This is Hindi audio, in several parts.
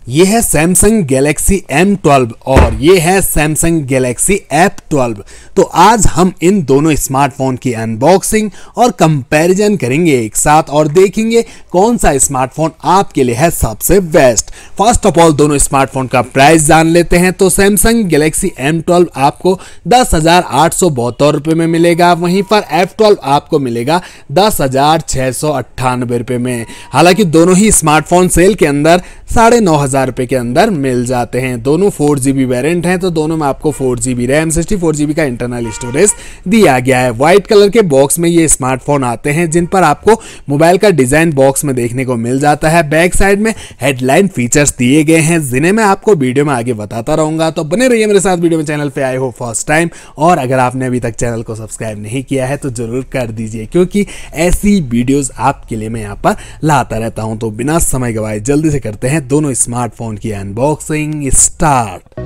ये है सैमसंग गैलेक्सी M12 और ये है सैमसंग गैलेक्सी F12। तो आज हम इन दोनों स्मार्टफोन की अनबॉक्सिंग और कंपैरिजन करेंगे एक साथ और देखेंगे कौन सा स्मार्टफोन आपके लिए है सबसे बेस्ट। फर्स्ट ऑफ ऑल दोनों स्मार्टफोन का प्राइस जान लेते हैं। तो सैमसंग गैलेक्सी M12 आपको 10,872 रुपये में मिलेगा, वहीं पर F12 आपको मिलेगा 10,698 रुपये में। हालांकि दोनों ही स्मार्टफोन सेल के अंदर 9,500 रुपए के अंदर मिल जाते हैं। दोनों 4GB वेरिएंट हैं, तो दोनों में आपको 4GB रैम 64GB का इंटरनल स्टोरेज दिया गया है। व्हाइट कलर के बॉक्स में ये स्मार्टफोन आते हैं जिन पर आपको मोबाइल का डिजाइन बॉक्स में देखने को मिल जाता है। बैक साइड में हेडलाइन फीचर्स दिए गए हैं जिन्हें मैं आपको वीडियो में आगे बताता रहूंगा, तो बने रहिए मेरे साथ। वीडियो में चैनल पे आए हो फर्स्ट टाइम और अगर आपने अभी तक चैनल को सब्सक्राइब नहीं किया है तो जरूर कर दीजिए, क्योंकि ऐसी वीडियोस आपके लिए मैं यहाँ पर लाता रहता हूँ। तो बिना समय गवाए जल्दी से करते हैं दोनों स्मार्टफोन की अनबॉक्सिंग स्टार्ट।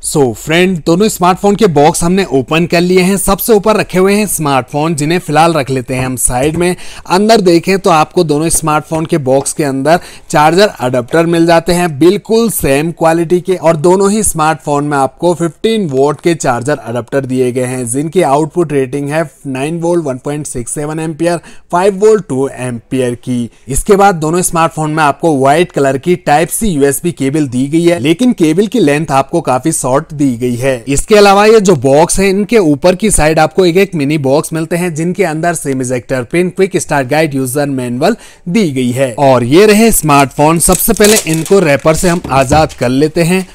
सो फ्रेंड, दोनों स्मार्टफोन के बॉक्स हमने ओपन कर लिए हैं। सबसे ऊपर रखे हुए हैं स्मार्टफोन, जिन्हें फिलहाल रख लेते हैं हम साइड में। अंदर देखें तो आपको दोनों स्मार्टफोन के बॉक्स के अंदर चार्जर अडेप्टर मिल जाते हैं, बिल्कुल सेम क्वालिटी के। और दोनों ही स्मार्टफोन में आपको 15 वोल्ट के चार्जर अडेप्टर दिए गए हैं, जिनकी आउटपुट रेटिंग है 9 वोल्ट 1.67 एम्पियर, 5 वोल्ट 2 एम्पियर की। इसके बाद दोनों स्मार्टफोन में आपको व्हाइट कलर की टाइप सी USB केबल दी गई है, लेकिन केबल की लेंथ आपको काफी शॉर्ट दी गई है। इसके अलावा ये जो बॉक्स है, इनके ऊपर की साइड आपको एक मिनी बॉक्स मिलते हैं, जिनके अंदर SIM ejector pin, quick start guide, user manual दी गई है। और ये रहे स्मार्टफोन। सबसे पहले इनको रैपर से हम आजाद कर लेते हैं।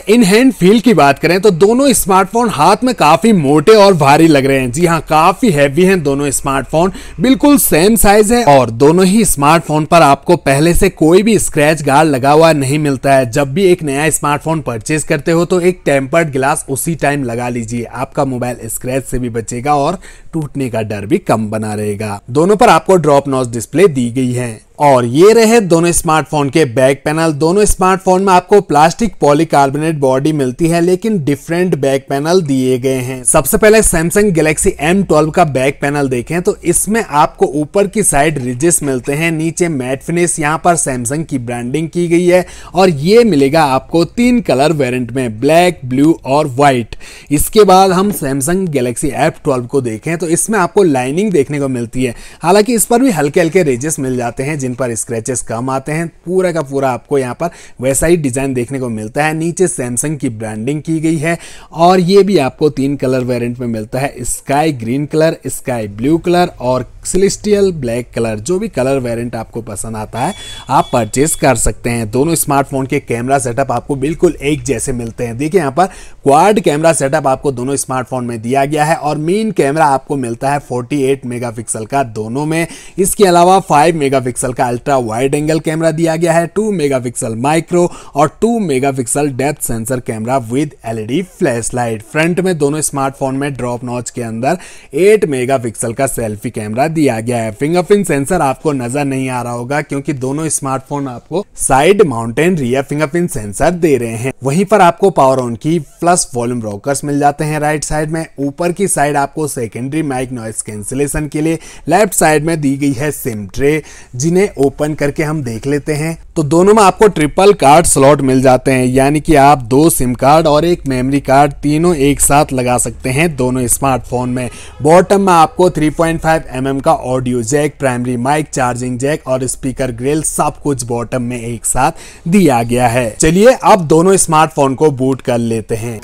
इन हैंड फील की बात करें तो दोनों स्मार्टफोन हाथ में काफी मोटे और भारी लग रहे हैं। जी हाँ, काफी हैवी हैं दोनों स्मार्टफोन, बिल्कुल सेम साइज है। और दोनों ही स्मार्टफोन पर आपको पहले से कोई भी स्क्रैच गार्ड लगा हुआ नहीं मिलता है। जब भी एक नया स्मार्टफोन परचेज करते हो तो एक टेम्पर्ड ग्लास उसी टाइम लगा लीजिए, आपका मोबाइल स्क्रैच से भी बचेगा और टूटने का डर भी कम बना रहेगा। दोनों पर आपको ड्रॉप नॉच डिस्प्ले दी गई है। और ये रहे दोनों स्मार्टफोन के बैक पैनल। दोनों स्मार्टफोन में आपको प्लास्टिक पॉलीकार्बोनेट बॉडी मिलती है, लेकिन डिफरेंट बैक पैनल दिए गए हैं। सबसे पहले सैमसंग गैलेक्सी M12 का बैक पैनल देखें तो इसमें आपको ऊपर की साइड रिजेस मिलते हैं, नीचे मैट फिनिश, यहाँ पर सैमसंग की ब्रांडिंग की गई है। और ये मिलेगा आपको 3 कलर वेरिएंट में, ब्लैक, ब्लू और व्हाइट। इसके बाद हम सैमसंग गैलेक्सी F12 को देखें तो इसमें आपको लाइनिंग देखने को मिलती है। हालांकि इस पर भी हल्के हल्के रिजेस मिल जाते हैं जिन पर स्क्रैचेस कम आते हैं। पूरा का पूरा आपको यहाँ पर वैसा ही डिजाइन देखने को मिलता है। नीचे सैमसंग की ब्रांडिंग की गई है और ये भी आपको 3 कलर वेरिएंट में मिलता है, sky green colour, sky blue colour और सेलेस्टियल ब्लैक कलर। जो भी कलर वेरिएंट आपको पसंद आता है आप परचेज कर सकते हैं। दोनों स्मार्टफोन के कैमरा सेटअप आपको बिल्कुल एक जैसे मिलते हैं। देखिए यहाँ पर क्वाड कैमरा सेटअप आपको दोनों स्मार्टफोन में दिया गया है और मेन कैमरा आपको मिलता है 48 मेगापिक्सल का दोनों में। इसके अलावा 5 मेगापिक्सल का अल्ट्रा वाइड एंगल कैमरा दिया गया है, 2 मेगापिक्सल माइक्रो और 2 megapixel depth sensor camera with LED flash light. Front में दोनों स्मार्टफोन में ड्रॉप नॉच के अंदर 8 मेगापिक्सल का सेल्फी कैमरा दिया गया है। फिंगरप्रिंट सेंसर आपको नजर नहीं आ रहा होगा, क्योंकि दोनों स्मार्टफोन आपको side mounted rear fingerprint sensor दे रहे हैं। वहीं पर आपको power on key plus volume rockers मिल जाते हैं राइट साइड में। ऊपर की साइड आपको सेकेंडरी माइक नॉइस कैंसिलेशन के लिए लेफ्ट साइड में दी गई है सिम ट्रे, जिन्हें ओपन करके हम देख लेते हैं तो दोनों में आपको ट्रिपल कार्ड स्लॉट मिल जाते हैं, यानी कि आप 2 सिम कार्ड और एक मेमोरी कार्ड तीनों एक साथ लगा सकते हैं दोनों स्मार्टफोन में। बॉटम में आपको 3.5 mm का audio jack, primary mic, charging jack और स्पीकर ग्रिल सब कुछ बॉटम में एक साथ दिया गया है। चलिए अब दोनों स्मार्टफोन को बूट कर लेते हैं।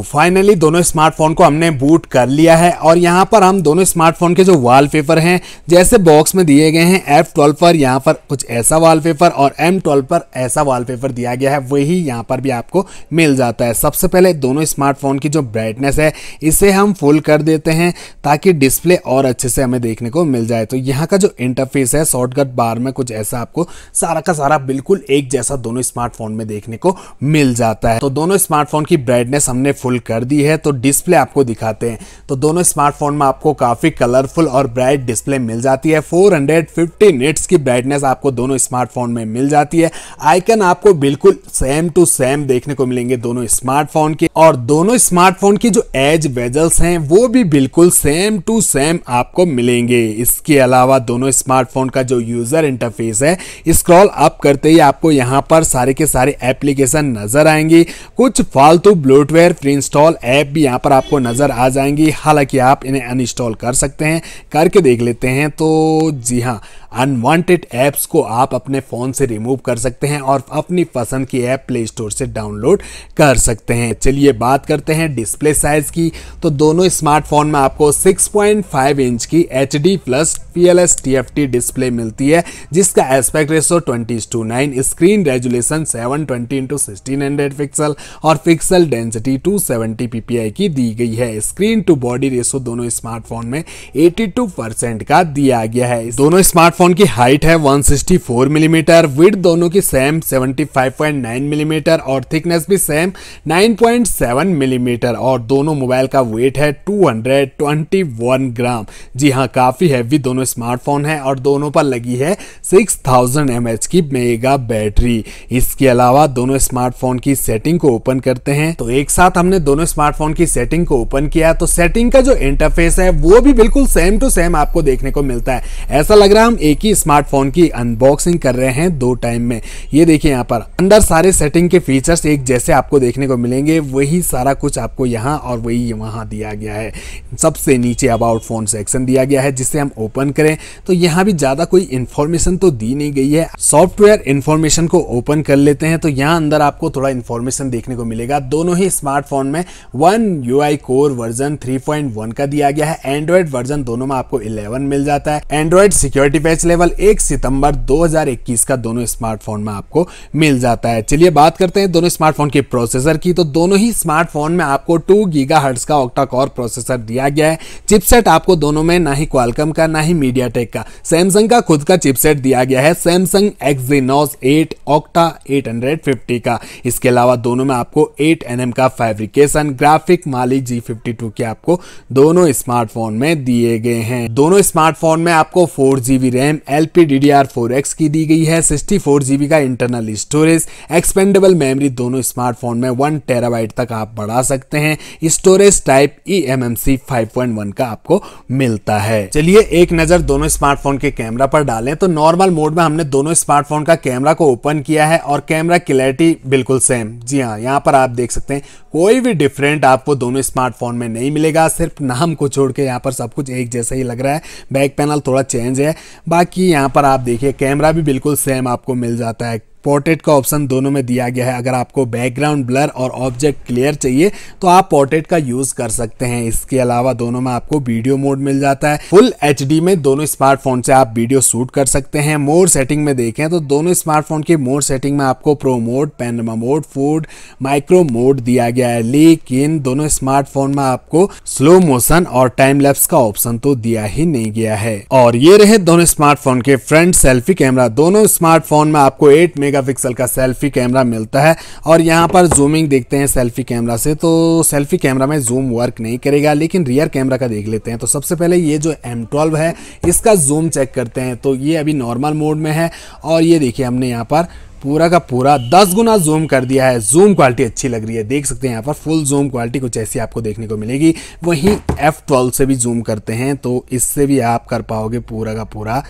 फाइनली दोनों स्मार्टफोन को हमने बूट कर लिया है और यहाँ पर हम दोनों स्मार्टफोन के जो वॉलपेपर हैं, जैसे बॉक्स में दिए गए हैं F12 पर यहाँ पर कुछ ऐसा वॉलपेपर और M12 पर ऐसा वॉलपेपर दिया गया है, वही यहाँ पर भी आपको मिल जाता है। सबसे पहले दोनों स्मार्टफोन की जो ब्राइटनेस है इसे हम फुल कर देते हैं ताकि डिस्प्ले और अच्छे से हमें देखने को मिल जाए। तो यहाँ का जो इंटरफेस है शॉर्टकट बार में कुछ ऐसा आपको सारा का सारा बिल्कुल एक जैसा दोनों स्मार्टफोन में देखने को मिल जाता है। तो दोनों स्मार्टफोन की ब्राइटनेस हमने हमने फुल कर दी है, तो डिस्प्ले आपको दिखाते हैं। तो दोनों स्मार्टफोन में आपको काफी कलरफुल और ब्राइट डिस्प्ले मिल जाती है। 450 निट्स की ब्राइटनेस आपको दोनों स्मार्टफोन में मिल जाती है। आइकन आपको बिल्कुल सेम टू सेम देखने को मिलेंगे दोनों स्मार्टफोन के, और दोनों स्मार्टफोन की जो एज बेजल्स हैं वो भी बिल्कुल सेम टू सेम आपको मिलेंगे। इसके अलावा दोनों स्मार्टफोन का जो यूजर इंटरफेस है, स्क्रॉल अप करते ही आपको यहां पर सारे के सारे एप्लीकेशन नजर आएंगी। कुछ फालतू ब्लोटवेयर प्री इंस्टॉल ऐप भी यहां पर आपको नजर आ जाएंगी, हालांकि आप इन्हें अनइंस्टॉल कर सकते हैं। करके देख लेते हैं। तो जी हां, अनवांटेड ऐप्स को आप अपने फोन से रिमूव कर सकते हैं और अपनी पसंद की ऐप प्ले स्टोर से डाउनलोड कर सकते हैं। चलिए बात करते हैं डिस्प्ले साइज की। तो दोनों स्मार्टफोन में आपको 6.5 इंच की HD plus PLS TFT display मिलती है, जिसका aspect ratio 20:9, screen resolution 720x1600 pixel और पिक्सल डेंसिटी 270 ppi की दी गई है। स्क्रीन टू बॉडी रेशो दोनों स्मार्टफोन में 82% का दिया गया है। दोनों स्मार्टफोन की हाइट है 164 मिलीमीटर, विड्थ दोनों की सेम 75.9 मिलीमीटर और थिकनेस भी सेम 9.7 मिलीमीटर, और दोनों मोबाइल का वेट है 221 ग्राम। जी हाँ, काफी हैवी दोनों स्मार्टफोन है और दोनों पर लगी है 6000 mAh की मेगा बैटरी। इसके अलावा दोनों स्मार्टफोन की सेटिंग को ओपन करते हैं। तो एक साथ हमने दोनों स्मार्टफोन की सेटिंग को ओपन किया, तो सेटिंग का जो इंटरफेस है वो भी बिल्कुल सेम टू सेम आपको देखने को मिलता है। ऐसा लग रहा है हम एक ही स्मार्टफोन की अनबॉक्सिंग कर रहे हैं दो टाइम में। ये देखिए यहाँ पर अंदर सारे सेटिंग के फीचर्स एक जैसे आपको देखने को मिलेंगे, वही सारा कुछ आपको यहाँ और वही वहाँ दिया गया है। सबसे नीचे अबाउट फोन सेक्शन दिया गया है, जिसे हम ओपन करें तो यहाँ भी ज्यादा कोई इंफॉर्मेशन तो दी नहीं गई है। सॉफ्टवेयर इंफॉर्मेशन को ओपन कर लेते हैं, तो यहाँ अंदर आपको थोड़ा इंफॉर्मेशन देखने को मिलेगा। दोनों ही स्मार्टफोन में One UI कोर वर्जन 3.1 का दिया गया है। एंड्रॉइड वर्जन दोनों में आपको 11 मिल जाता है। एंड्रॉइड सिक्योरिटी पैच लेवल 1 सितंबर 2021 का दोनों स्मार्टफोन में आपको मिल जाता है। चलिए बात करते हैं दोनों स्मार्टफोन के प्रोसेसर की। तो दोनों ही स्मार्टफोन में आपको 2 गीगाहर्ट्ज का ऑक्टा कोर प्रोसेसर दिया गया है। चिपसेट आपको दोनों में ना ही क्वालकॉम का ना ही मीडियाटेक का, सैमसंग का खुद का चिपसेट दिया गया है, सैमसंग एक्जीनोस 8 ऑक्टा 850 का। इसके अलावा दोनों में आपको 8nm का फैब्रिकेशन ग्राफिक माली G52 के आपको दोनों स्मार्टफोन में दिए गए हैं। दोनों स्मार्टफोन में आपको 4GB रैम LPDDR4X की दी गई है, 64GB का इंटरनल स्टोरेज, एक्सपेंडेबल मेमोरी दोनों स्मार्टफोन में 1 TB तक आप बढ़ा सकते हैं। स्टोरेज टाइप eMMC 5.1 का आपको मिलता है। चलिए एक नजर दोनों स्मार्टफोन के कैमरा पर डालें। तो नॉर्मल मोड में हमने दोनों स्मार्टफोन का कैमरा को ओपन किया है और कैमरा क्लैरिटी बिल्कुल सेम। जी हाँ, यहाँ पर आप देख सकते हैं कोई भी डिफरेंट आपको दोनों स्मार्टफोन में नहीं मिलेगा, सिर्फ नाम को छोड़ के यहाँ पर सब कुछ एक जैसा ही लग रहा है। बैक पैनल थोड़ा चेंज है, बाकी यहाँ पर आप देखिए कैमरा भी बिल्कुल सेम आपको मिल जाता है। पोर्ट्रेट का ऑप्शन दोनों में दिया गया है। अगर आपको बैकग्राउंड ब्लर और ऑब्जेक्ट क्लियर चाहिए तो आप पोर्ट्रेट का यूज कर सकते हैं। इसके अलावा दोनों में आपको वीडियो मोड मिल जाता है। फुल HD में दोनों स्मार्टफोन से आप वीडियो शूट कर सकते हैं। मोड सेटिंग में देखें तो दोनों स्मार्टफोन के मोड सेटिंग में आपको pro mode, panorama mode, food, micro mode दिया गया है, लेकिन दोनों स्मार्टफोन में आपको स्लो मोशन और टाइम लैप्स का ऑप्शन तो दिया ही नहीं गया है। और ये रहे दोनों स्मार्टफोन के फ्रंट सेल्फी कैमरा। दोनों स्मार्टफोन में आपको 8 मेगापिक्सल का सेल्फी कैमरा मिलता है। और यहाँ पर जूमिंग देखते हैं सेल्फी कैमरा से, तो सेल्फी कैमरा में जूम वर्क नहीं करेगा, लेकिन रियर कैमरा का देख लेते हैं। तो सबसे पहले ये जो M12 है इसका जूम चेक करते हैं। तो ये अभी नॉर्मल मोड में है और ये देखिए हमने यहाँ पर पूरा का पूरा 10 गुना जूम कर दिया है। जूम क्वालिटी अच्छी लग रही है, देख सकते हैं यहाँ पर फुल जूम क्वालिटी कुछ ऐसी आपको देखने को मिलेगी। वहीं F12 से भी जूम करते हैं तो इससे भी आप कर पाओगे पूरा का पूरा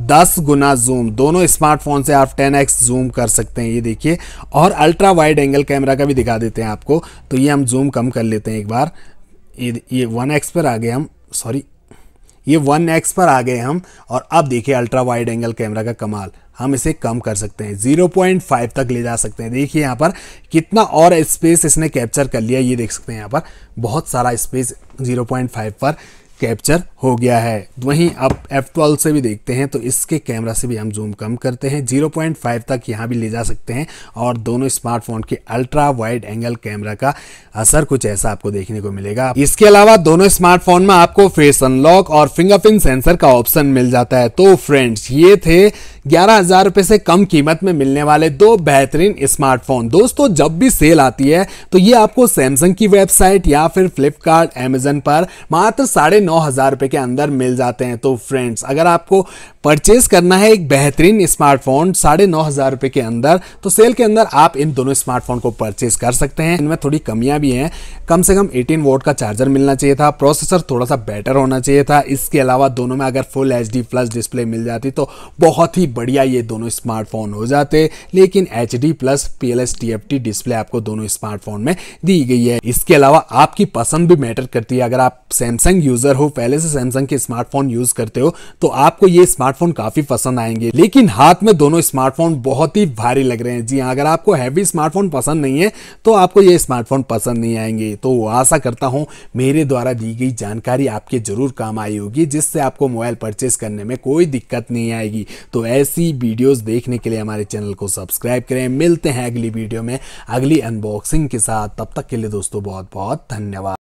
10 गुना जूम। दोनों स्मार्टफोन से आप 10x जूम कर सकते हैं, ये देखिए। और अल्ट्रा वाइड एंगल कैमरा का भी दिखा देते हैं आपको। तो ये हम जूम कम कर लेते हैं एक बार। ये 1x पर आ गए हम, सॉरी ये 1x पर आ गए हम। और अब देखिए अल्ट्रा वाइड एंगल कैमरा का कमाल, हम इसे कम कर सकते हैं, 0.5 तक ले जा सकते हैं। देखिए यहाँ पर कितना और स्पेस इसने कैप्चर कर लिया, ये देख सकते हैं यहाँ पर बहुत सारा स्पेस 0.5 पर कैप्चर हो गया है। वहीं अब F12 से भी देखते हैं तो इसके कैमरा से भी हम जूम कम करते हैं, 0.5 तक यहाँ भी ले जा सकते हैं। और दोनों स्मार्टफोन के अल्ट्रा वाइड एंगल कैमरा का असर कुछ ऐसा आपको देखने को मिलेगा। इसके अलावा दोनों स्मार्टफोन में आपको फेस अनलॉक और फिंगरप्रिंट सेंसर का ऑप्शन मिल जाता है। तो फ्रेंड्स ये थे 11,000 रुपए से कम कीमत में मिलने वाले दो बेहतरीन स्मार्टफोन। दोस्तों जब भी सेल आती है तो ये आपको सैमसंग की वेबसाइट या फिर फ्लिपकार्ट, अमेजन पर मात्र 9,500 रुपए के अंदर मिल जाते हैं। तो फ्रेंड्स, अगर आपको परचेज करना है एक बेहतरीन स्मार्टफोन 9,500 रुपए के अंदर, तो सेल के अंदर आप इन दोनों स्मार्टफोन को परचेज कर सकते हैं। इनमें थोड़ी कमियां भी हैं, कम से कम 18 वोल्ट का चार्जर मिलना चाहिए था, प्रोसेसर थोड़ा सा बेटर होना चाहिए था। इसके अलावा दोनों में अगर फुल HD प्लस डिस्प्ले मिल जाती तो बहुत ही बढ़िया ये दोनों स्मार्टफोन हो जाते, लेकिन HD plus PLS TFT display आपको दोनों स्मार्टफोन में दी गई है। इसके अलावा आपकी पसंद भी मैटर करती है। अगर आप सैमसंग यूजर हो, पहले से सैमसंग के स्मार्टफोन यूज करते हो, तो आपको ये स्मार्टफोन काफी पसंद आएंगे। लेकिन हाथ में दोनों स्मार्टफोन बहुत ही भारी लग रहे हैं। जी हाँ, अगर आपको हैवी स्मार्टफोन पसंद नहीं है तो आपको ये स्मार्टफोन पसंद नहीं आएंगे। तो आशा करता हूं मेरे द्वारा दी गई जानकारी आपके जरूर काम आई होगी, जिससे आपको मोबाइल परचेस करने में कोई दिक्कत नहीं आएगी। तो ऐसी वीडियोस देखने के लिए हमारे चैनल को सब्सक्राइब करें। मिलते हैं अगली वीडियो में अगली अनबॉक्सिंग के साथ। तब तक के लिए दोस्तों बहुत बहुत धन्यवाद।